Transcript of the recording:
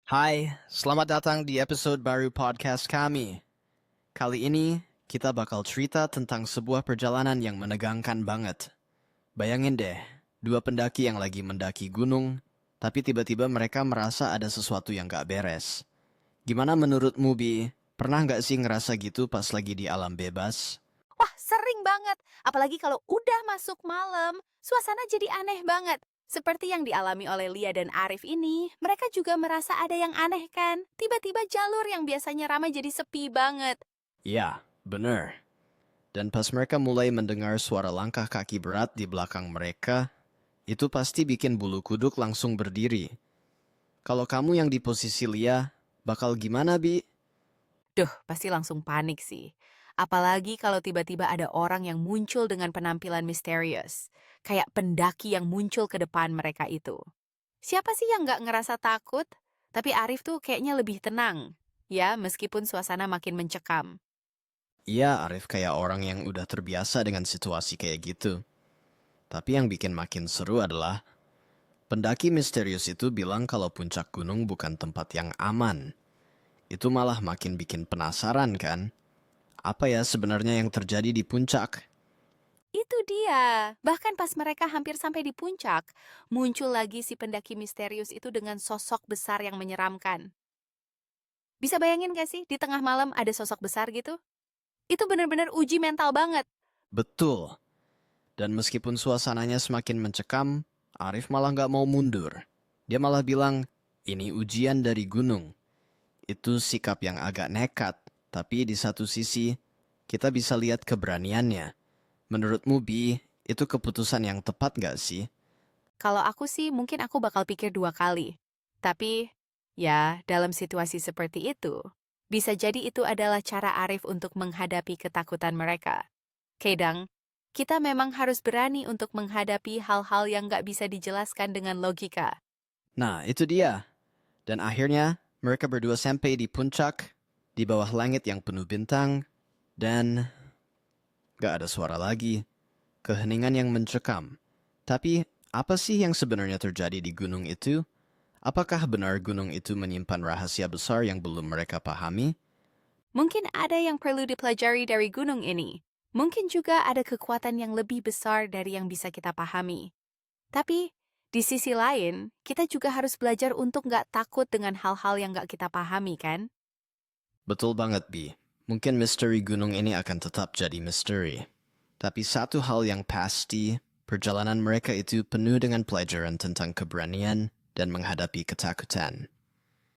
Hai, selamat datang di episode baru podcast kami. Kali ini, kita bakal cerita tentang sebuah perjalanan yang menegangkan banget. Bayangin deh, dua pendaki yang lagi mendaki gunung, tapi tiba-tiba mereka merasa ada sesuatu yang gak beres. Gimana menurutmu, Bi? Pernah gak sih ngerasa gitu pas lagi di alam bebas? Wah, sering banget. Apalagi kalau udah masuk malam, suasana jadi aneh banget. Seperti yang dialami oleh Lia dan Arif ini, mereka juga merasa ada yang aneh kan? Tiba-tiba jalur yang biasanya ramai jadi sepi banget. Ya, bener. Dan pas mereka mulai mendengar suara langkah kaki berat di belakang mereka, itu pasti bikin bulu kuduk langsung berdiri. Kalau kamu yang di posisi Lia, bakal gimana, Bi? Duh, pasti langsung panik sih. Apalagi kalau tiba-tiba ada orang yang muncul dengan penampilan misterius. Kayak pendaki yang muncul ke depan mereka itu. Siapa sih yang nggak ngerasa takut? Tapi Arif tuh kayaknya lebih tenang. Ya, meskipun suasana makin mencekam. Iya, Arif kayak orang yang udah terbiasa dengan situasi kayak gitu. Tapi yang bikin makin seru adalah, pendaki misterius itu bilang kalau puncak gunung bukan tempat yang aman. Itu malah makin bikin penasaran kan? Apa ya sebenarnya yang terjadi di puncak? Itu dia. Bahkan pas mereka hampir sampai di puncak, muncul lagi si pendaki misterius itu dengan sosok besar yang menyeramkan. Bisa bayangin gak sih, di tengah malam ada sosok besar gitu? Itu bener-bener uji mental banget. Betul. Dan meskipun suasananya semakin mencekam, Arif malah nggak mau mundur. Dia malah bilang, ini ujian dari gunung. Itu sikap yang agak nekat, tapi di satu sisi, kita bisa lihat keberaniannya. Menurutmu, Bi, itu keputusan yang tepat nggak sih? Kalau aku sih, mungkin aku bakal pikir 2 kali. Tapi, ya, dalam situasi seperti itu, bisa jadi itu adalah cara Arif untuk menghadapi ketakutan mereka. Kadang, kita memang harus berani untuk menghadapi hal-hal yang nggak bisa dijelaskan dengan logika. Nah, itu dia. Dan akhirnya, mereka berdua sampai di puncak, di bawah langit yang penuh bintang, dan gak ada suara lagi. Keheningan yang mencekam. Tapi, apa sih yang sebenarnya terjadi di gunung itu? Apakah benar gunung itu menyimpan rahasia besar yang belum mereka pahami? Mungkin ada yang perlu dipelajari dari gunung ini. Mungkin juga ada kekuatan yang lebih besar dari yang bisa kita pahami. Tapi, di sisi lain, kita juga harus belajar untuk nggak takut dengan hal-hal yang nggak kita pahami, kan? Betul banget, Bi. Mungkin misteri gunung ini akan tetap jadi misteri. Tapi satu hal yang pasti, perjalanan mereka itu penuh dengan pelajaran tentang keberanian dan menghadapi ketakutan.